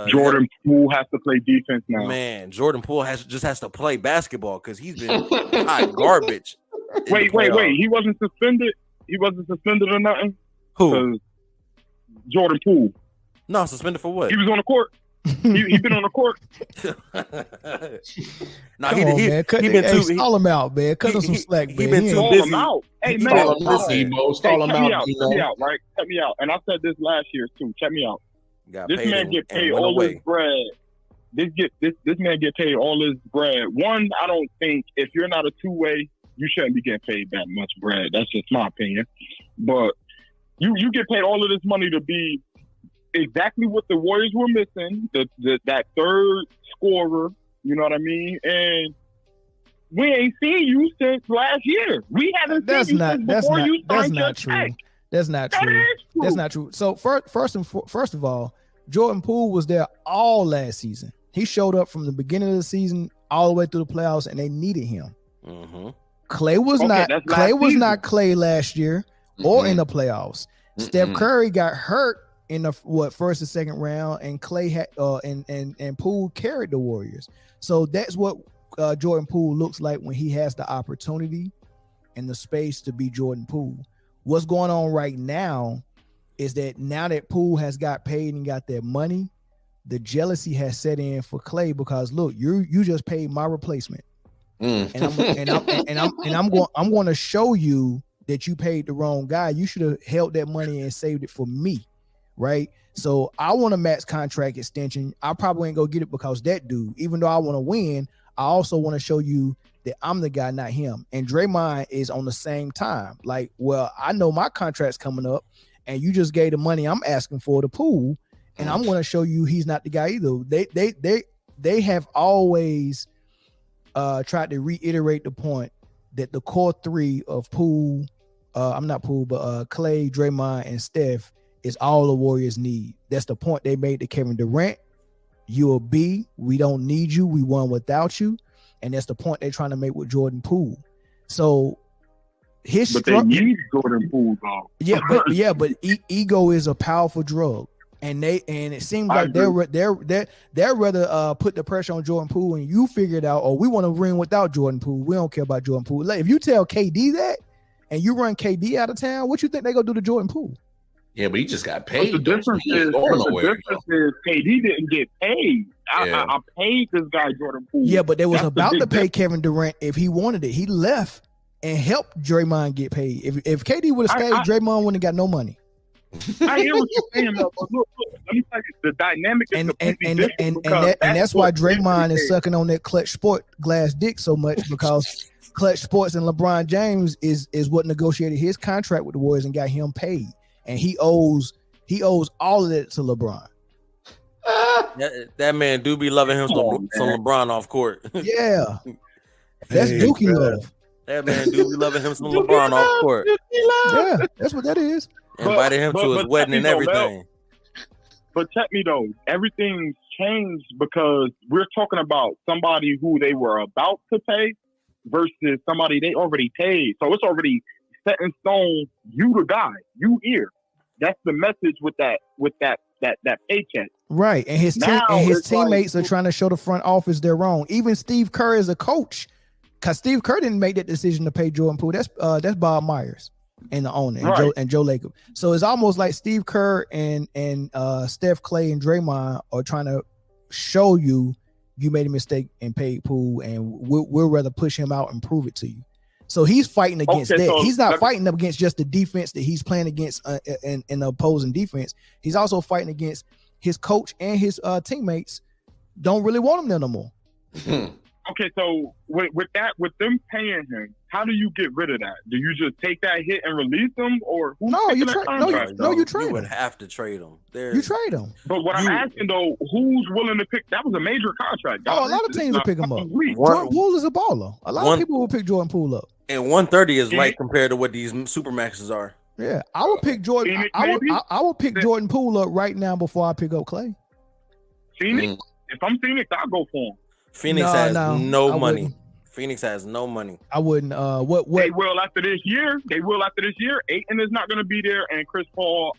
Jordan Poole has to play defense now. Man, Jordan Poole has to play basketball because he's been hot garbage. Wait. He wasn't suspended. He wasn't suspended or nothing. Who? Jordan Poole. No, suspended for what? He was on the court. He been on the court. He been too. Stall him out, man. Cut him some slack, man. He been too busy. Hey, man, stall him out. Check me out, right? Check me out. And I said this last year too. Check me out. This man get paid all his bread. This man get paid all his bread. One, I don't think if you're not a two-way, you shouldn't be getting paid that much bread. That's just my opinion. But you get paid all of this money to be exactly what the Warriors were missing, that third scorer, you know what I mean? And we ain't seen you since last year. We haven't seen you since before you signed your check. That's not true. That's not true. So first of all, Jordan Poole was there all last season. He showed up from the beginning of the season all the way through the playoffs, and they needed him. Mm-hmm. Clay was not Clay last year or in the playoffs. Steph Curry got hurt in the first and second round, and Clay had and Poole carried the Warriors. So that's what Jordan Poole looks like when he has the opportunity and the space to be Jordan Poole. What's going on right now is that now that Poole has got paid and got their money, the jealousy has set in for Clay because look, you just paid my replacement, and I'm going to show you that you paid the wrong guy. You should have held that money and saved it for me, right? So I want a max contract extension. I probably ain't gonna get it because that dude, even though I want to win, I also want to show you that I'm the guy, not him. And Draymond is on the same time. Like, well, I know my contract's coming up, and you just gave the money I'm asking for to Poole, and I'm going to show you he's not the guy either. They have always tried to reiterate the point that the core three of Poole, Clay, Draymond, and Steph is all the Warriors need. That's the point they made to Kevin Durant. You're a B. We don't need you. We won without you. And that's the point they're trying to make with Jordan Poole. So they need Jordan Poole, though. But ego is a powerful drug, and it seems like they're rather put the pressure on Jordan Poole, and you figure it out. Or we want to win without Jordan Poole. We don't care about Jordan Poole. Like, if you tell KD that, and you run KD out of town, what you think they gonna do to Jordan Poole? Yeah, but he just got paid. But the difference is KD didn't get paid. I paid this guy Jordan Poole. Yeah, but they was about to pay Kevin Durant if he wanted it. He left and helped Draymond get paid. If KD would have stayed, Draymond wouldn't have got no money. I hear what you're saying, though, but look, let me tell you, the dynamic is completely different. And that's why Draymond is sucking on that Clutch Sport glass dick so much, because Clutch Sports and LeBron James is what negotiated his contract with the Warriors and got him paid. And he owes all of that to LeBron. That man do be loving him some LeBron off court. Yeah, that's Dookie love. That man do be loving him some LeBron off court. Yeah, that's what that is. Invited him to his wedding and everything. But check me though, everything's changed because we're talking about somebody who they were about to pay versus somebody they already paid. So it's already set in stone. You the guy, you here. That's the message with that paycheck. Right, and his teammates are trying to show the front office they're wrong. Even Steve Kerr is a coach, because Steve Kerr didn't make that decision to pay Jordan Poole. That's Bob Myers and the owner, and Joe Lacob. So it's almost like Steve Kerr and Steph, Clay, and Draymond are trying to show you made a mistake and paid Poole, and we'll rather push him out and prove it to you. So he's fighting against that. So he's not fighting up against just the defense that he's playing against in the opposing defense. He's also fighting against his coach and his teammates don't really want him there no more. Okay, so with them paying him, how do you get rid of that? Do you just take that hit and release him, or you trade You would him. have to trade him. You trade him. But what I'm asking though, who's willing to pick? That was a major contract. A lot of teams will pick him up. Jordan Poole is a baller. A lot of people will pick Jordan Poole up. And 130 is light compared to what these supermaxes are. Yeah, I would pick Jordan. I would pick Jordan Poole up right now before I pick up Clay. Phoenix. If I'm Phoenix, I'll go for him. Phoenix has no money. Wouldn't. Phoenix has no money. I wouldn't. What? They will after this year. Ayton is not going to be there, and Chris Paul.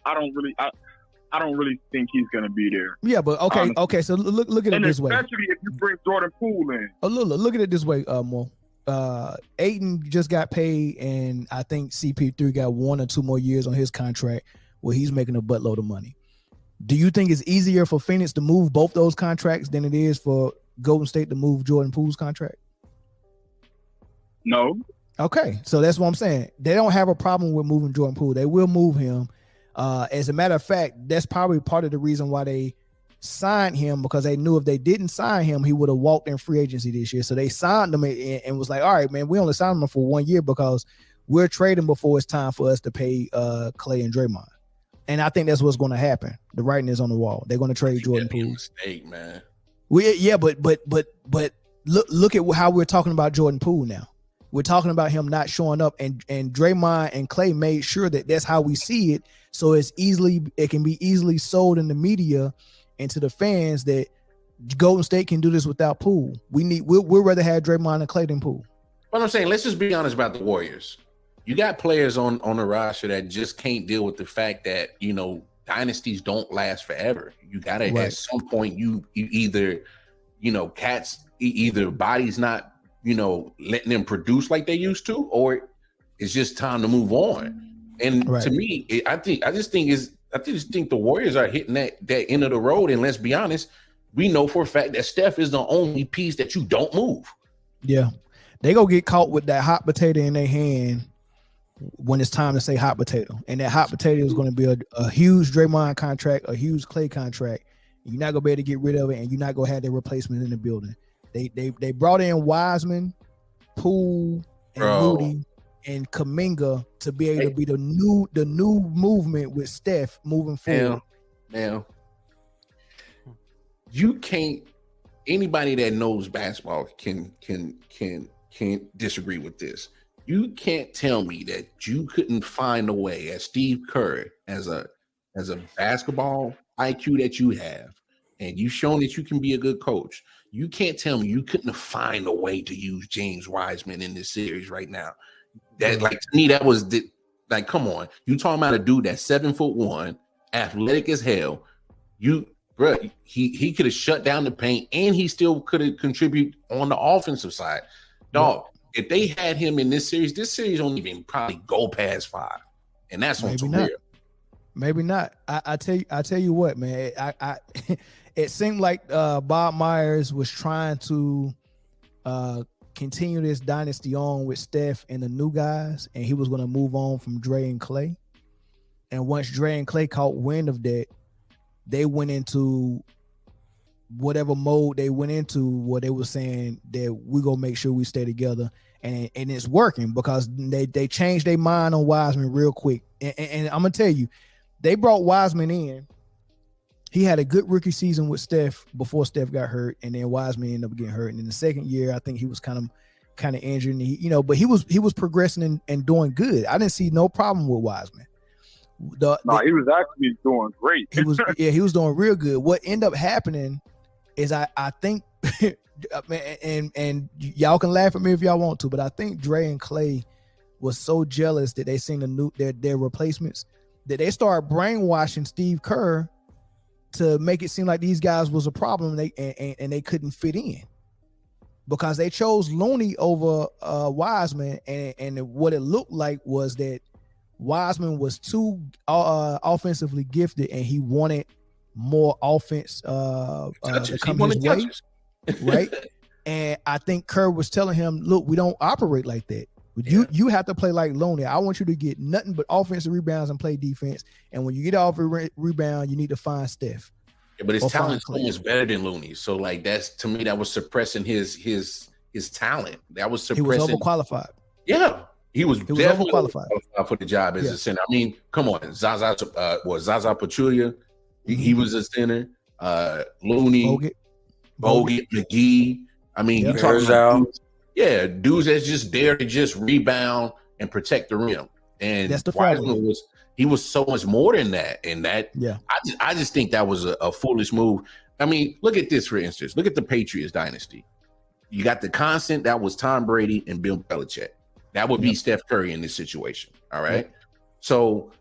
I don't really think he's going to be there. Yeah, but okay. So look at it this way. Especially if you bring Jordan Poole in. Look at it this way, Mo. Ayton just got paid, and I think CP3 got 1 or 2 more years on his contract where he's making a buttload of money. Do you think it's easier for Phoenix to move both those contracts than it is for Golden State to move Jordan Poole's contract? No. Okay, so that's what I'm saying. They don't have a problem with moving Jordan Poole. They will move him. As a matter of fact, that's probably part of the reason why they signed him, because they knew if they didn't sign him, he would have walked in free agency this year. So they signed him and was like, all right, man, we only signed him for 1 year because we're trading before it's time for us to pay Clay and Draymond. And I think that's what's going to happen. The writing is on the wall. They're going to trade Jordan Poole. Mistake, man. But look at how we're talking about Jordan Poole now. We're talking about him not showing up, and Draymond and Clay made sure that that's how we see it. So it can be easily sold in the media and to the fans that Golden State can do this without Poole. We'd rather have Draymond and Clay than Poole. Well, I'm saying, let's just be honest about the Warriors. You got players on the roster that just can't deal with the fact that, dynasties don't last forever. You got to, at some point, you either, cats, either bodies not, letting them produce like they used to, or it's just time to move on. And to me, I just think the Warriors are hitting that end of the road. And let's be honest, we know for a fact that Steph is the only piece that you don't move. Yeah. They go get caught with that hot potato in their hand when it's time to say hot potato. And that hot potato is going to be a huge Draymond contract, a huge Clay contract. You're not going to be able to get rid of it, and you're not going to have their replacement in the building. They brought in Wiseman, Poole, and Moody and Kuminga to be able to be the new movement with Steph moving forward. Now, you can't. Anybody that knows basketball can disagree with this. You can't tell me that you couldn't find a way, as Steve Kerr, as a basketball IQ that you have, and you've shown that you can be a good coach. You can't tell me you couldn't find a way to use James Wiseman in this series right now. That, to me, that was come on. You talking about a dude that's 7'1", athletic as hell. He could have shut down the paint, and he still could have contributed on the offensive side. Dog, if they had him in this series don't even probably go past 5, and that's on Twitter. Maybe not. I tell you what, man. I it seemed like Bob Myers was trying to continue this dynasty on with Steph and the new guys, and he was going to move on from Dre and Clay. And once Dre and Clay caught wind of that, they went into whatever mode they went into, where they were saying that we're going to make sure we stay together. And it's working, because they changed their mind on Wiseman real quick. And I'm going to tell you, they brought Wiseman in. He had a good rookie season with Steph before Steph got hurt, and then Wiseman ended up getting hurt. And in the second year, I think he was kind of injured. And but he was progressing and doing good. I didn't see no problem with Wiseman. He was actually doing great. He was doing real good. What ended up happening is I think, and y'all can laugh at me if y'all want to, but I think Dre and Clay was so jealous that they seen their replacements that they started brainwashing Steve Kerr to make it seem like these guys was a problem, and they couldn't fit in, because they chose Looney over Wiseman, and what it looked like was that Wiseman was too offensively gifted, and he wanted more offense to come his way, right? And I think Kerr was telling him, look, we don't operate like that. You have to play like Looney. I want you to get nothing but offensive rebounds and play defense. And when you get off a rebound, you need to find Steph. Yeah, but his talent is better than Looney. So that's, to me, that was suppressing his talent. That was suppressing. He was overqualified. Yeah, he was definitely overqualified for the job as a center. I mean, come on, Zaza Pachulia, he was a center. Looney, Bogut, McGee. I mean, you talking about dudes that's just there to just rebound and protect the rim. And that's the Wiseman he was so much more than that. And I just think that was a foolish move. I mean, look at this, for instance. Look at the Patriots dynasty. You got the constant that was Tom Brady and Bill Belichick. That would be Steph Curry in this situation. All right. So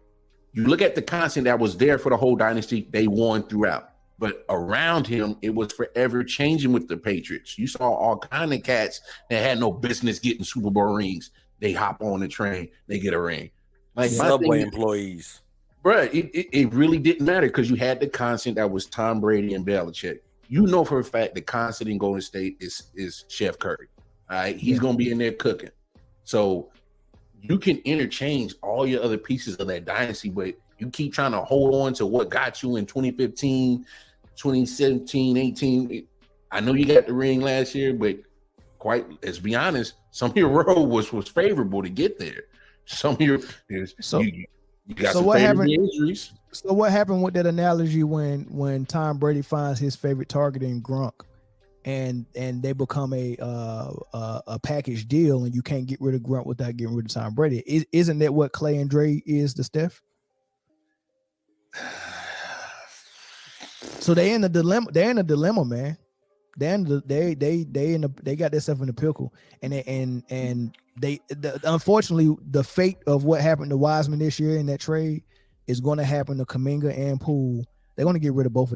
You look at the constant that was there for the whole dynasty, they won throughout. But around him, it was forever changing with the Patriots. You saw all kind of cats that had no business getting Super Bowl rings. They hop on the train, they get a ring. Like Subway employees. Bro, it really didn't matter because you had the constant that was Tom Brady and Belichick. You know for a fact the constant in Golden State is Chef Curry. All right, he's gonna be in there cooking. So you can interchange all your other pieces of that dynasty, but you keep trying to hold on to what got you in 2015, 2017, 18. I know you got the ring last year, but let's be honest, some of your road was favorable to get there. Some of your you got some favorable injuries. So what happened with that analogy when Tom Brady finds his favorite target in Gronk? And they become a package deal, and you can't get rid of Grunt without getting rid of Tom Brady. Isn't that what Clay and Dre is to Steph? So they in the dilemma. They're in a dilemma, man. They got themselves in the pickle, and unfortunately the fate of what happened to Wiseman this year in that trade is going to happen to Kuminga and Poole. They're going to get rid of both of them.